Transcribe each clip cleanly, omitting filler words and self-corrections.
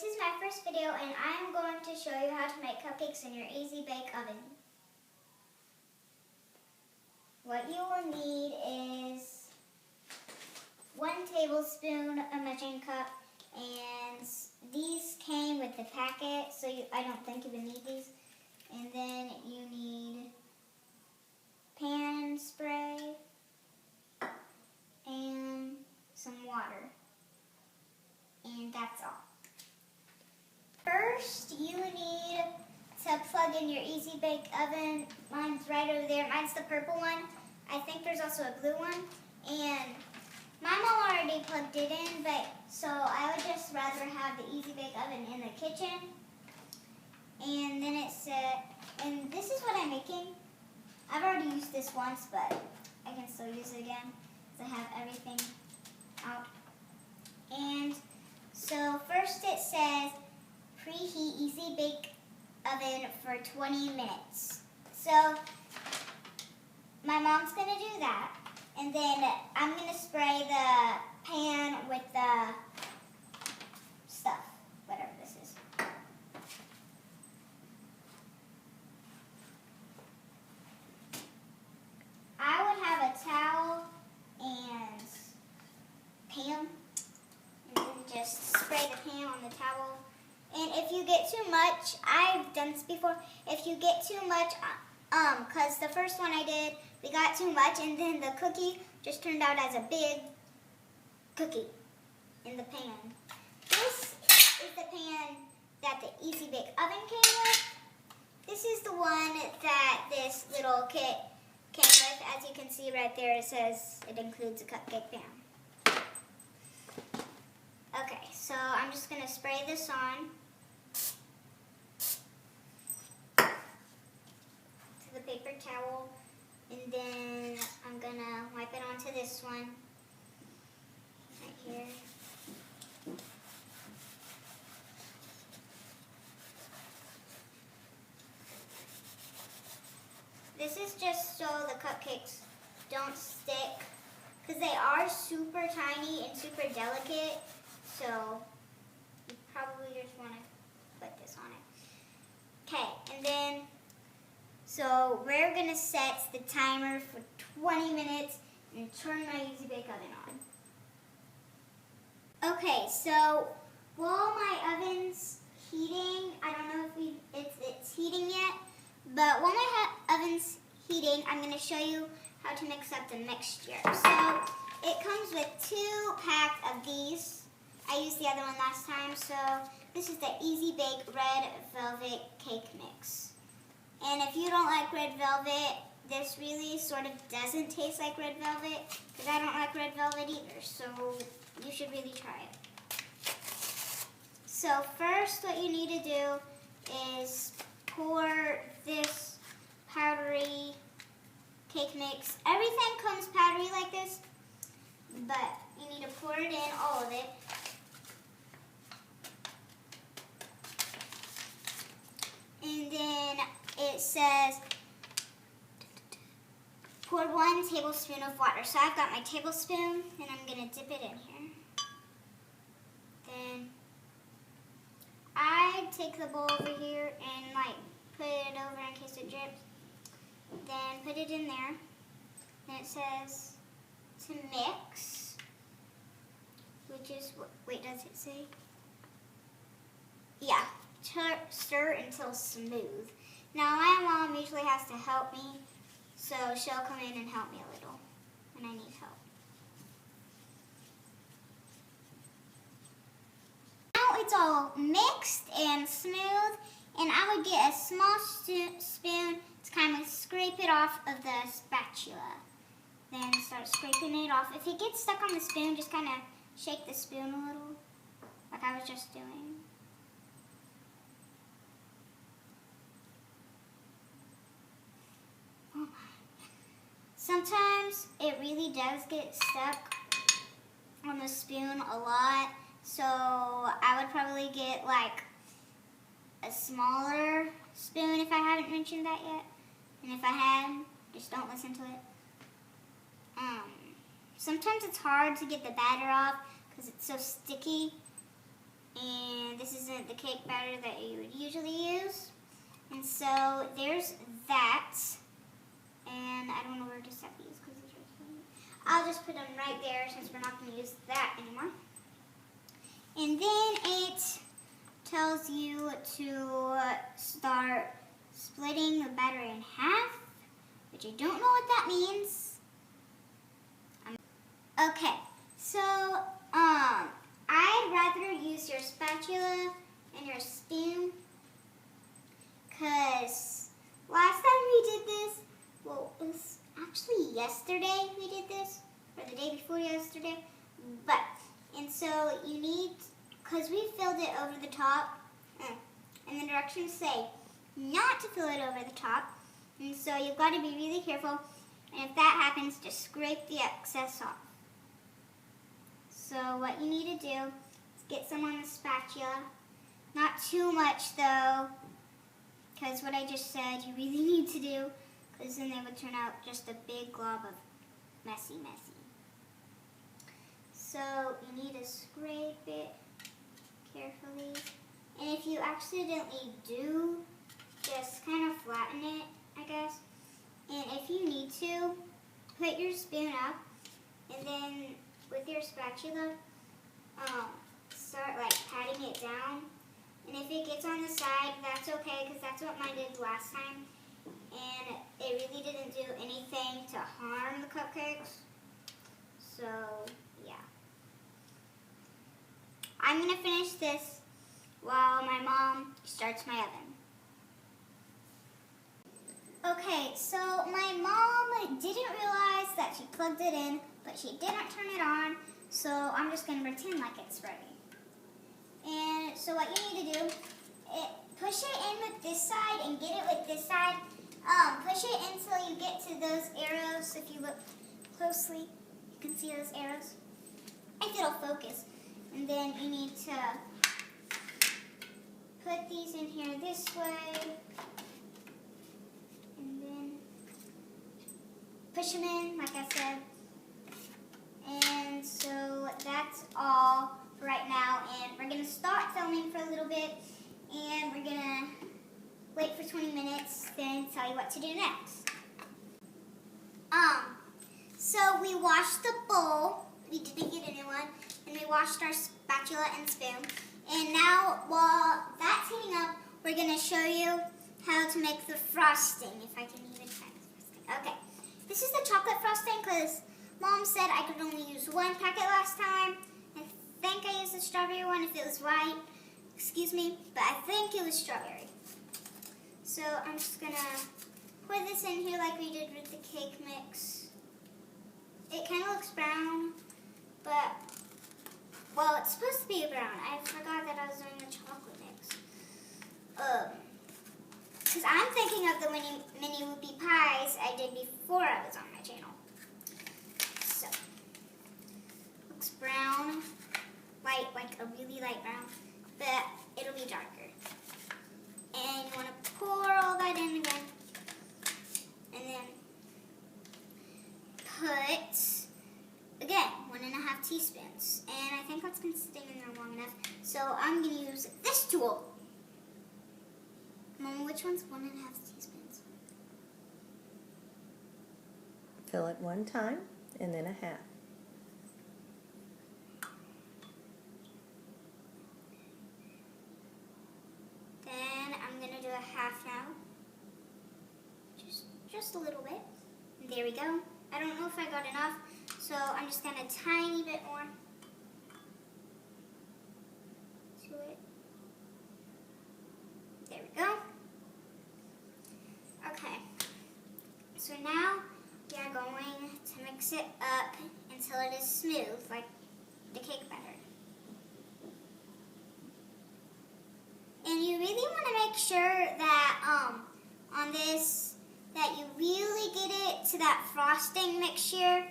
This is my first video and I am going to show you how to make cupcakes in your easy bake oven. What you will need is 1 tablespoon of measuring cup, and these came with the packet, so I don't think you would need these. And then you need pan spray and some water. And that's all. First, you need to plug in your easy bake oven. Mine's right over there. Mine's the purple one. I think there's also a blue one. And my mom already plugged it in, but so I would just rather have the easy bake oven in the kitchen. And then it said, and this is what I'm making. I've already used this once, but I can still use it again because I have everything out. And so first it says preheat easy bake oven for 20 minutes. So my mom's going to do that. And then I'm going to spray the pan with the stuff, whatever this is. I would have a towel and pan, and then just spray the pan on the towel. And if you get too much, I've done this before, if you get too much, because the first one I did, we got too much, and then the cookie just turned out as a big cookie in the pan. This is the pan that the Easy Bake Oven came with. This is the one that this little kit came with. As you can see right there, it says it includes a cupcake pan. Okay, so I'm just going to spray this on to the paper towel. And then I'm going to wipe it onto this one right here. This is just so the cupcakes don't stick, because they are super tiny and super delicate. So you probably just want to put this on it. Okay, and then so we're going to set the timer for 20 minutes and turn my Easy Bake Oven on. Okay, so while my oven's heating, I don't know if it's heating yet, but while my oven's heating, I'm going to show you how to mix up the mixture. So it comes with 2 packs of these. I used the other one last time, so this is the Easy Bake Red Velvet Cake Mix. And if you don't like red velvet, this really sort of doesn't taste like red velvet, because I don't like red velvet either, so you should really try it. So first what you need to do is pour this powdery cake mix. Everything comes powdery like this, but you need to pour it in, all of it. And then it says pour 1 tablespoon of water. So I've got my tablespoon, and I'm going to dip it in here. Then I take the bowl over here and put it over in case it drips. Then put it in there. Then it says to mix, which is what, wait, does it say? Yeah, stir until smooth. Now my mom usually has to help me, so she'll come in and help me a little when I need help. Now it's all mixed and smooth, and I would get a small spoon to kind of scrape it off of the spatula. Then start scraping it off. If it gets stuck on the spoon, just kind of shake the spoon a little, like I was just doing. Sometimes it really does get stuck on the spoon a lot, so I would probably get a smaller spoon if I haven't mentioned that yet. And if I had, just don't listen to it. Sometimes it's hard to get the batter off because it's so sticky. and this isn't the cake batter that you would usually use. And so there's that, and I don't know where to set these because it's right here. I'll just put them right there since we're not going to use that anymore. And then it tells you to start splitting the batter in half, which I don't know what that means. Okay, so I'd rather use your spatula and your spoon, because last time we did this, well, it was actually yesterday we did this, or the day before yesterday, and so you need, because we filled it over the top, and the directions say not to fill it over the top, and so you've got to be really careful, and if that happens, just scrape the excess off. So what you need to do is get some on the spatula, not too much though, because what I just said you really need to do, because then they would turn out just a big glob of messy. So you need to scrape it carefully, and if you accidentally do, just kind of flatten it, I guess, and if you need to, put your spoon up, and then with your spatula, start like patting it down, and if it gets on the side, that's okay, because that's what mine did last time, and it really didn't do anything to harm the cupcakes, so yeah. I'm going to finish this while my mom starts my oven. Okay, so my mom didn't realize that she plugged it in, but she didn't turn it on, so I'm just going to pretend like it's ready. And so what you need to do, push it in with this side and get it with this side. Push it until you get to those arrows. If you look closely, you can see those arrows. If it'll focus. And then you need to put these in here this way. And then push them in, like I said. And so that's all for right now. And we're going to start filming for a little bit. And we're going to wait for 20 minutes, then tell you what to do next. So we washed the bowl. We didn't get a new one. And we washed our spatula and spoon. And now, while that's heating up, we're going to show you how to make the frosting, if I can even find the frosting. Okay, this is the chocolate frosting because Mom said I could only use one packet last time. I think I used the strawberry one if it was white. Excuse me, but I think it was strawberry. So I'm just going to pour this in here like we did with the cake mix. It kind of looks brown, but, well, it's supposed to be brown. I forgot that I was doing the chocolate mix. Because I'm thinking of the mini whoopie pies I did before I was on my channel. So, looks brown, light, like a really light brown, but it'll be darker. And you want to pour all that in again. And then put, again, 1.5 teaspoons. And I think that's been sitting in there long enough. So I'm going to use this tool. Mom, which one's 1.5 teaspoons? Fill it one time and then a half. Then I'm going to do a half now. Just a little bit. And there we go. I don't know if I got enough, so I'm just going to tiny bit more to it. There we go. Okay. So now we are going to mix it up until it is smooth, like the cake batter. And you really want to make sure that on this, that you really get it to that frosting mixture,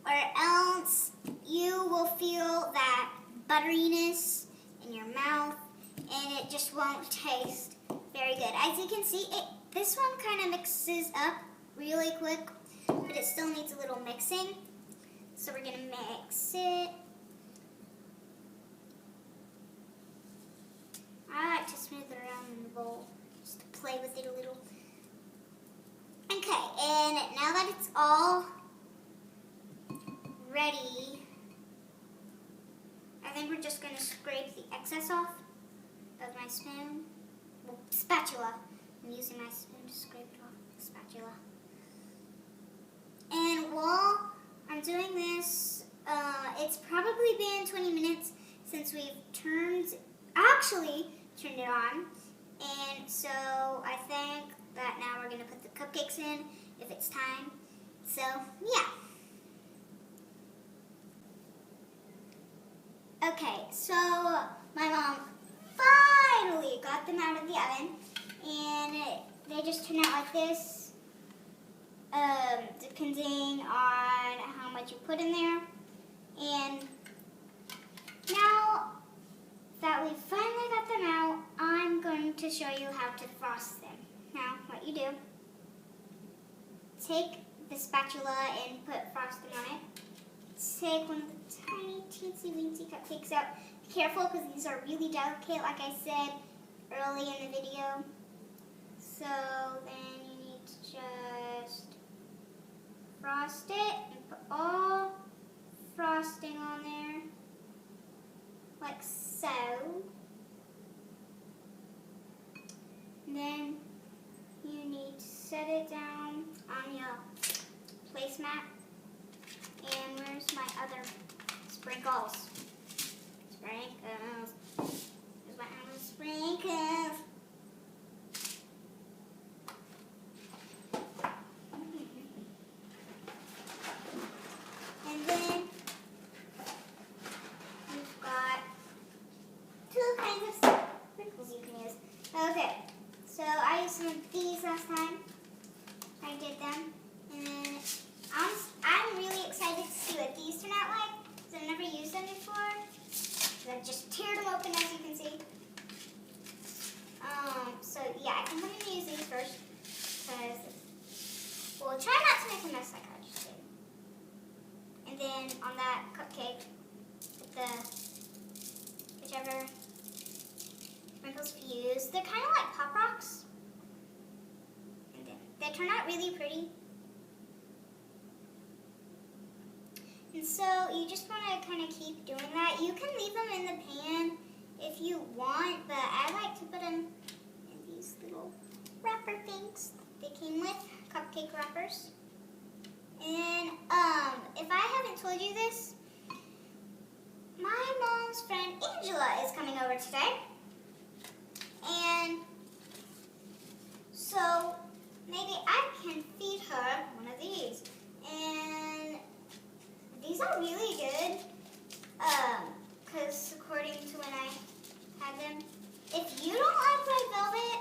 or else you will feel that butteriness in your mouth and it just won't taste very good. As you can see, this one kind of mixes up really quick, but it still needs a little mixing. So we're going to mix it. all ready, I think we're just going to scrape the excess off of my spoon. Well, spatula. I'm using my spoon to scrape it off with the spatula. And while I'm doing this, it's probably been 20 minutes since we've turned it on. And so I think that now we're going to put the cupcakes in if it's time. So, yeah. Okay, so my mom finally got them out of the oven, and they just turn out like this, depending on how much you put in there. And now that we finally got them out, I'm going to show you how to frost them. Now, what you do, take the spatula and put frosting on it. Take one of the tiny teensy weensy cupcakes out. Be careful because these are really delicate, like I said early in the video. So then you need to just frost it and put all frosting on there, like so. And then you need to set it down on your placemat. And where's my other sprinkles? Sprinkles. Where's my other sprinkles? And then we've got two kinds of sprinkles you can use. Okay, so I used some of these last time. I did them. And then I'm really excited to see what these turn out like, because I've never used them before. So I just teared them open, as you can see. So yeah, I think I'm going to use these first, because we'll try not to make a mess like I just did. And then on that cupcake, with the whichever sprinkles we use, they're kind of like Pop Rocks. And then they turn out really pretty. And so you just want to kind of keep doing that. You can leave them in the pan if you want, but I like to put them in these little wrapper things they came with, cupcake wrappers. And if I haven't told you this, my mom's friend Angela is coming over today. And so maybe I can feed her one of these. And these are really good, because according to when I had them, if you don't like my velvet,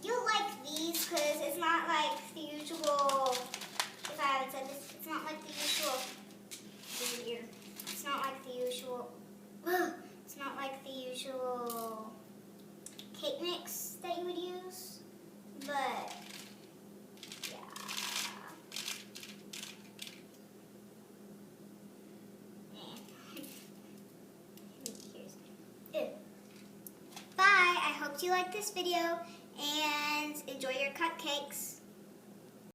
you'll like these, because it's not like the usual, if I haven't said this, it's not like the usual, it's not like the usual cake mix that you would use, but Bye, I hope you liked this video and enjoy your cupcakes.